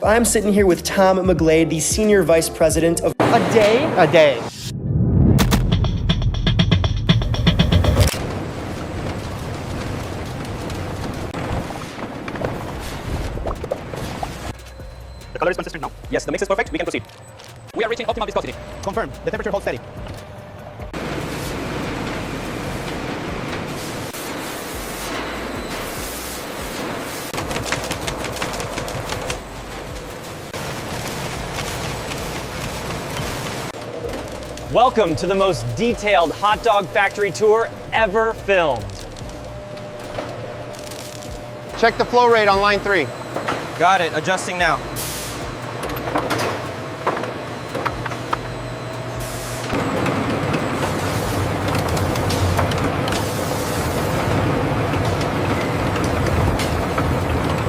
I'm sitting here with Tom McGlade, the Senior Vice President of A Day. A day. The color is consistent now. Yes, the mix is perfect. We can proceed. We are reaching optimal viscosity. Confirmed. The temperature holds steady. Welcome to the most detailed hot dog factory tour ever filmed. Check the flow rate on line 3. Got it. Adjusting now.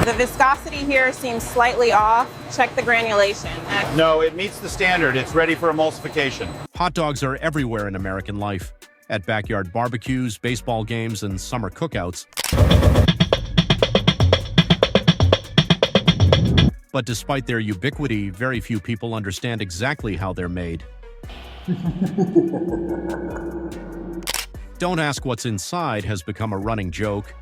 The viscosity here seems slightly off. Check the granulation. No, it meets the standard. It's ready for emulsification. Hot dogs are everywhere in American life. At backyard barbecues, baseball games, and summer cookouts. But despite their ubiquity, very few people understand exactly how they're made. Don't ask what's inside has become a running joke.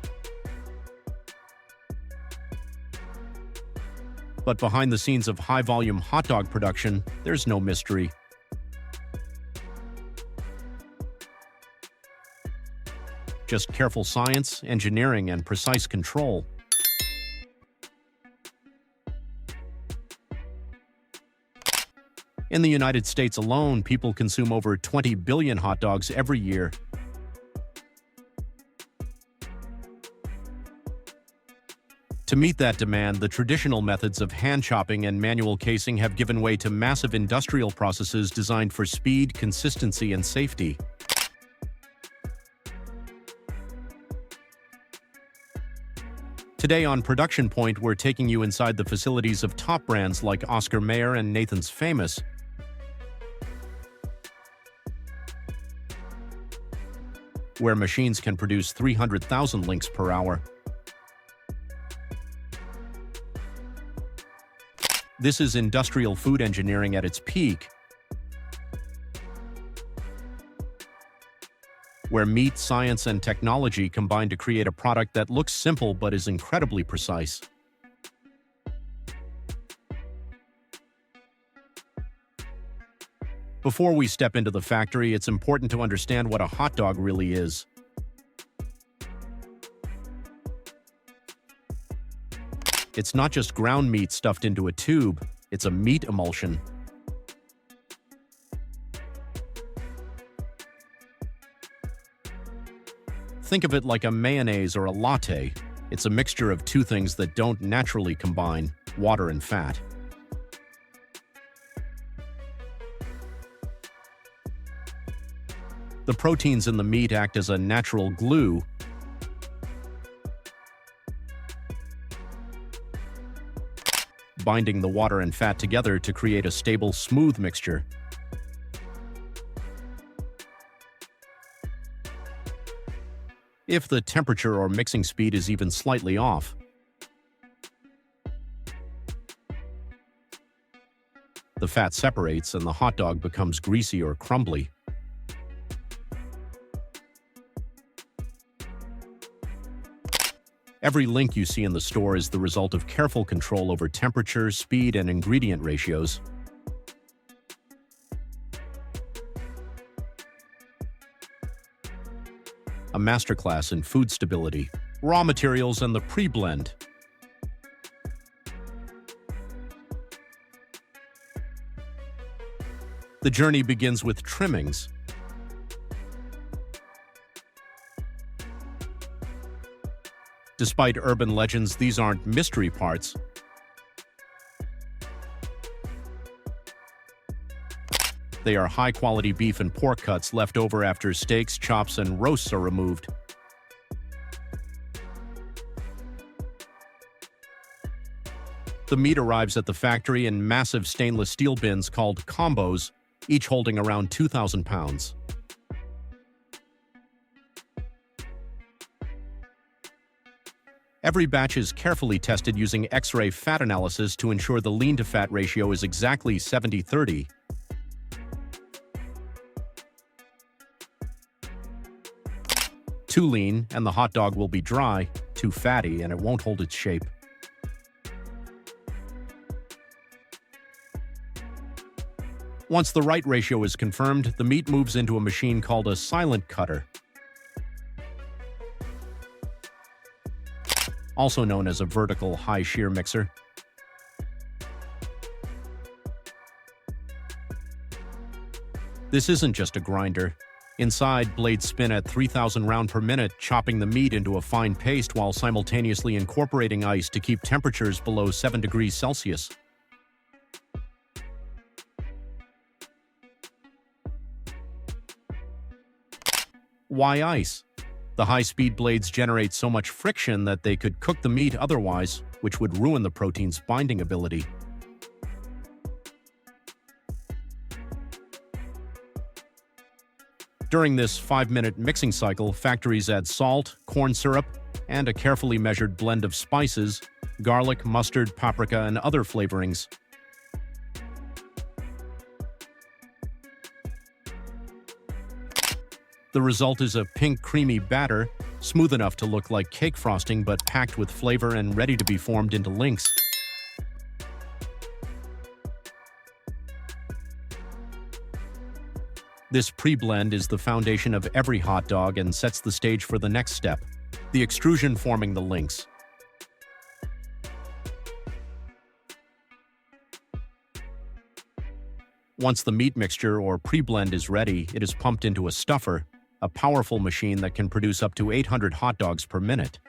But behind the scenes of high-volume hot dog production, there's no mystery. Just careful science, engineering, and precise control. In the United States alone, people consume over 20 billion hot dogs every year. To meet that demand, the traditional methods of hand chopping and manual casing have given way to massive industrial processes designed for speed, consistency, and safety. Today on Production Point, we're taking you inside the facilities of top brands like Oscar Mayer and Nathan's Famous, where machines can produce 300,000 links per hour. This is industrial food engineering at its peak, where meat, science, and technology combine to create a product that looks simple but is incredibly precise. Before we step into the factory, it's important to understand what a hot dog really is. It's not just ground meat stuffed into a tube, it's a meat emulsion. Think of it like a mayonnaise or a latte. It's a mixture of two things that don't naturally combine, water and fat. The proteins in the meat act as a natural glue, binding the water and fat together to create a stable, smooth mixture. If the temperature or mixing speed is even slightly off, the fat separates and the hot dog becomes greasy or crumbly. Every link you see in the store is the result of careful control over temperature, speed, and ingredient ratios. A masterclass in food stability, raw materials, and the pre-blend. The journey begins with trimmings. Despite urban legends, these aren't mystery parts. They are high-quality beef and pork cuts left over after steaks, chops, and roasts are removed. The meat arrives at the factory in massive stainless steel bins called combos, each holding around 2,000 pounds. Every batch is carefully tested using X-ray fat analysis to ensure the lean-to-fat ratio is exactly 70-30. Too lean, and the hot dog will be dry. Too fatty, and it won't hold its shape. Once the right ratio is confirmed, the meat moves into a machine called a silent cutter, also known as a vertical high shear mixer. This isn't just a grinder. Inside, blades spin at 3,000 rounds per minute, chopping the meat into a fine paste while simultaneously incorporating ice to keep temperatures below 7 degrees Celsius. Why ice? The high-speed blades generate so much friction that they could cook the meat otherwise, which would ruin the protein's binding ability. During this 5-minute mixing cycle, factories add salt, corn syrup, and a carefully measured blend of spices, garlic, mustard, paprika, and other flavorings. The result is a pink, creamy batter, smooth enough to look like cake frosting but packed with flavor and ready to be formed into links. This pre-blend is the foundation of every hot dog and sets the stage for the next step, the extrusion forming the links. Once the meat mixture or pre-blend is ready, it is pumped into a stuffer, a powerful machine that can produce up to 800 hot dogs per minute.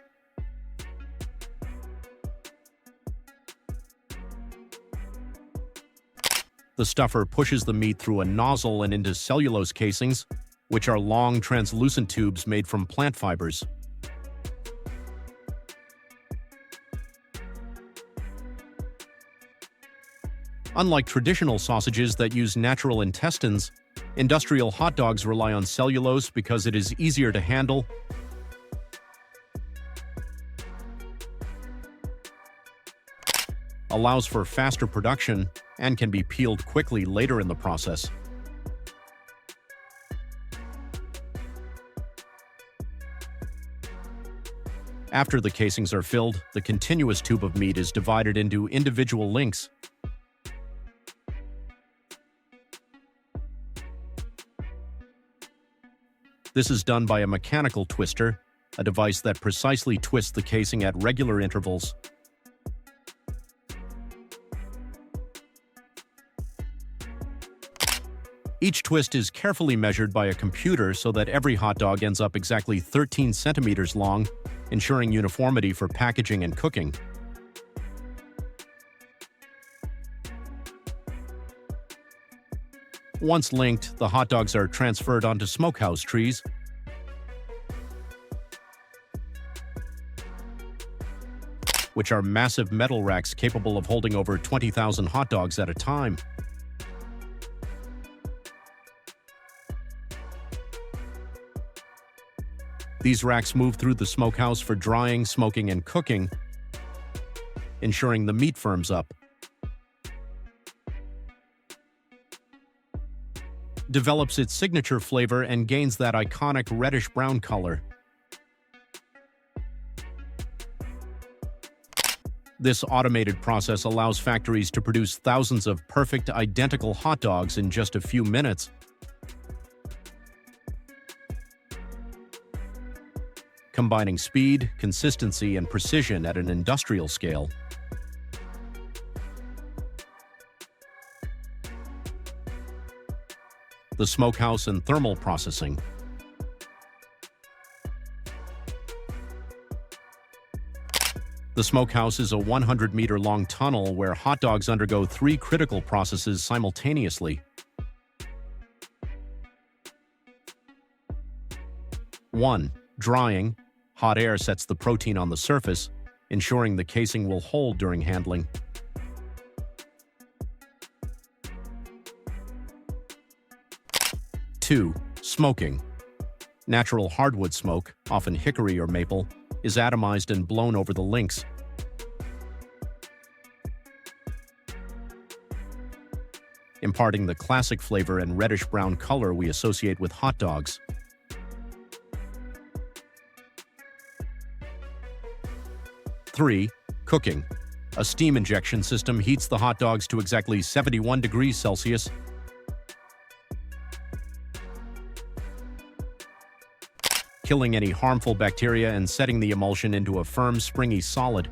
The stuffer pushes the meat through a nozzle and into cellulose casings, which are long, translucent tubes made from plant fibers. Unlike traditional sausages that use natural intestines, industrial hot dogs rely on cellulose because it is easier to handle, allows for faster production, and can be peeled quickly later in the process. After the casings are filled, the continuous tube of meat is divided into individual links. This is done by a mechanical twister, a device that precisely twists the casing at regular intervals. Each twist is carefully measured by a computer so that every hot dog ends up exactly 13 centimeters long, ensuring uniformity for packaging and cooking. Once linked, the hot dogs are transferred onto smokehouse trees, which are massive metal racks capable of holding over 20,000 hot dogs at a time. These racks move through the smokehouse for drying, smoking, and cooking, ensuring the meat firms up. Develops its signature flavor and gains that iconic reddish-brown color. This automated process allows factories to produce thousands of perfect, identical hot dogs in just a few minutes, combining speed, consistency, and precision at an industrial scale. The smokehouse and thermal processing. The smokehouse is a 100-meter-long tunnel where hot dogs undergo 3 critical processes simultaneously. 1. Drying. Hot air sets the protein on the surface, ensuring the casing will hold during handling. 2. Smoking. Natural hardwood smoke, often hickory or maple, is atomized and blown over the links. Imparting the classic flavor and reddish-brown color we associate with hot dogs. Three, cooking. A steam injection system heats the hot dogs to exactly 71 degrees Celsius, killing any harmful bacteria and setting the emulsion into a firm, springy solid.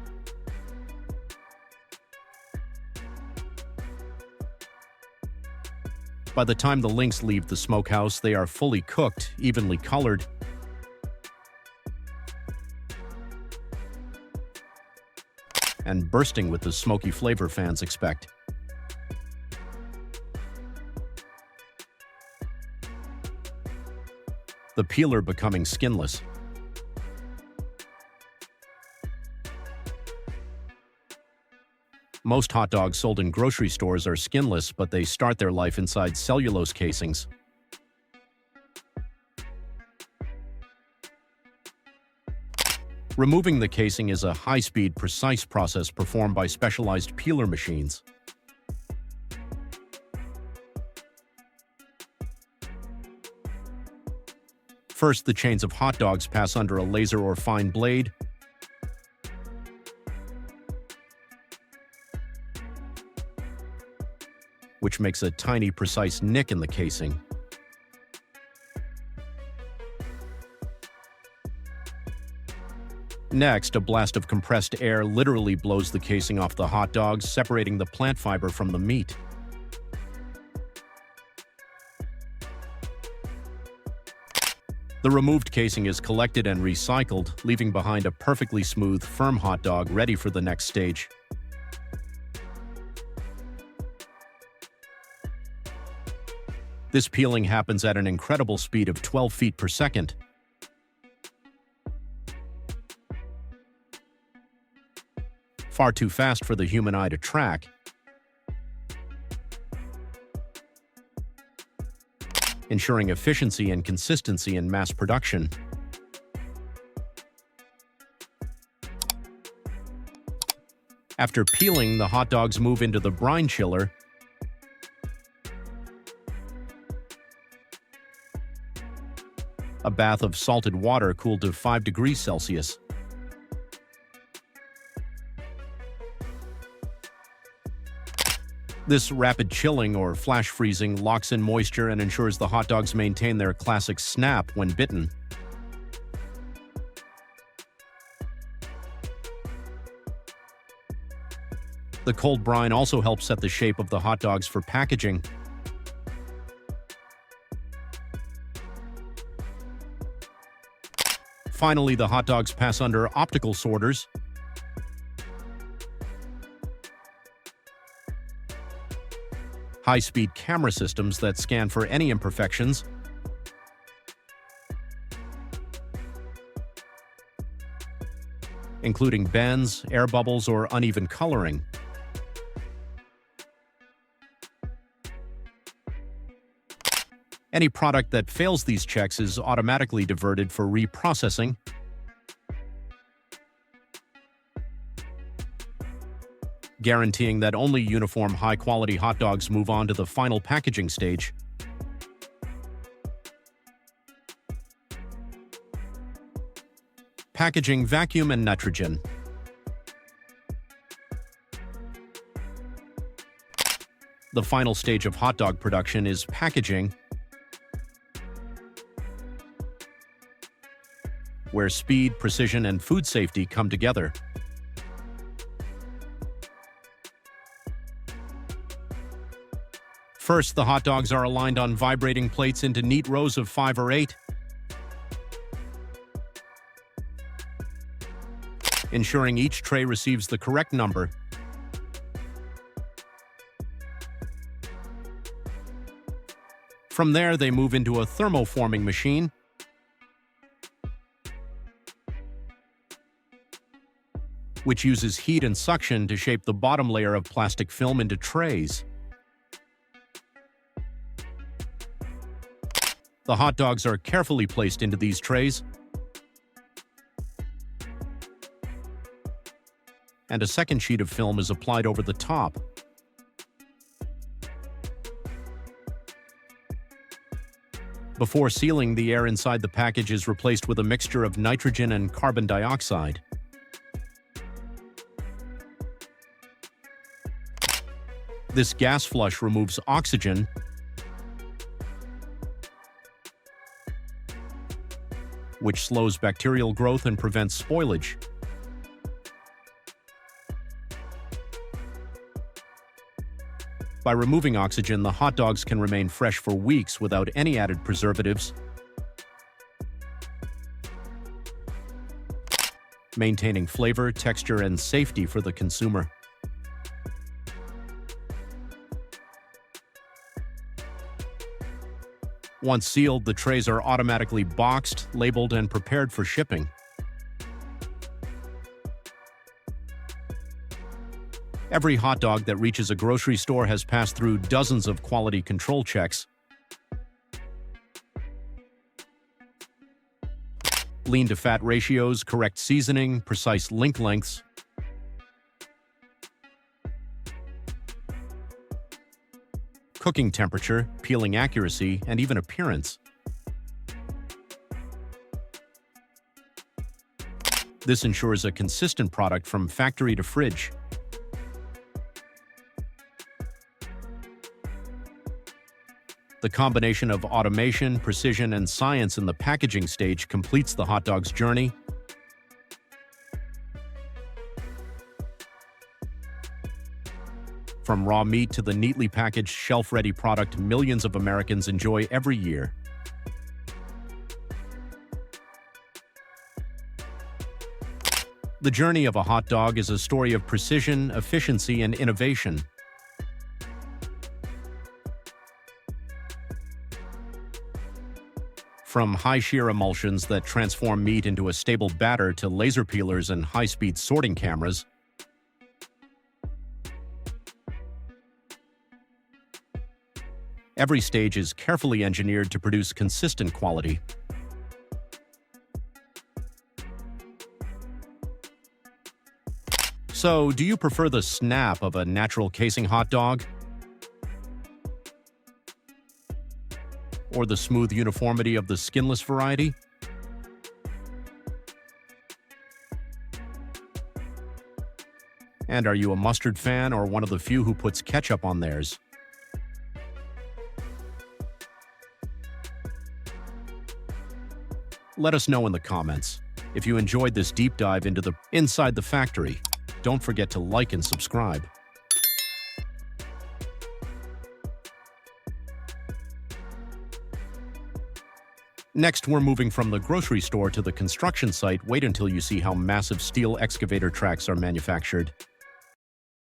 By the time the links leave the smokehouse, they are fully cooked, evenly colored, and bursting with the smoky flavor fans expect. The peeler becoming skinless. Most hot dogs sold in grocery stores are skinless, but they start their life inside cellulose casings. Removing the casing is a high-speed, precise process performed by specialized peeler machines. First, the chains of hot dogs pass under a laser or fine blade, which makes a tiny, precise nick in the casing. Next, a blast of compressed air literally blows the casing off the hot dogs, separating the plant fiber from the meat. The removed casing is collected and recycled, leaving behind a perfectly smooth, firm hot dog ready for the next stage. This peeling happens at an incredible speed of 12 feet per second. Far too fast for the human eye to track. Ensuring efficiency and consistency in mass production. After peeling, the hot dogs move into the brine chiller, a bath of salted water cooled to 5 degrees Celsius. This rapid chilling or flash freezing locks in moisture and ensures the hot dogs maintain their classic snap when bitten. The cold brine also helps set the shape of the hot dogs for packaging. Finally, the hot dogs pass under optical sorters, high-speed camera systems that scan for any imperfections, including bends, air bubbles, or uneven coloring. Any product that fails these checks is automatically diverted for reprocessing, guaranteeing that only uniform, high-quality hot dogs move on to the final packaging stage. Packaging, vacuum, and nitrogen. The final stage of hot dog production is packaging, where speed, precision, and food safety come together. First, the hot dogs are aligned on vibrating plates into neat rows of 5 or 8, ensuring each tray receives the correct number. From there, they move into a thermoforming machine, which uses heat and suction to shape the bottom layer of plastic film into trays. The hot dogs are carefully placed into these trays, and a second sheet of film is applied over the top. Before sealing, the air inside the package is replaced with a mixture of nitrogen and carbon dioxide. This gas flush removes oxygen, which slows bacterial growth and prevents spoilage. By removing oxygen, the hot dogs can remain fresh for weeks without any added preservatives, maintaining flavor, texture, and safety for the consumer. Once sealed, the trays are automatically boxed, labeled, and prepared for shipping. Every hot dog that reaches a grocery store has passed through dozens of quality control checks. Lean to fat ratios, correct seasoning, precise link lengths. Cooking temperature, peeling accuracy, and even appearance. This ensures a consistent product from factory to fridge. The combination of automation, precision, and science in the packaging stage completes the hot dog's journey. From raw meat to the neatly packaged, shelf-ready product millions of Americans enjoy every year. The journey of a hot dog is a story of precision, efficiency, and innovation. From high-shear emulsions that transform meat into a stable batter to laser peelers and high-speed sorting cameras, every stage is carefully engineered to produce consistent quality. So, do you prefer the snap of a natural casing hot dog? Or the smooth uniformity of the skinless variety? And are you a mustard fan or one of the few who puts ketchup on theirs? Let us know in the comments. If you enjoyed this deep dive into the inside the factory, don't forget to like and subscribe. Next, we're moving from the grocery store to the construction site. Wait until you see how massive steel excavator tracks are manufactured.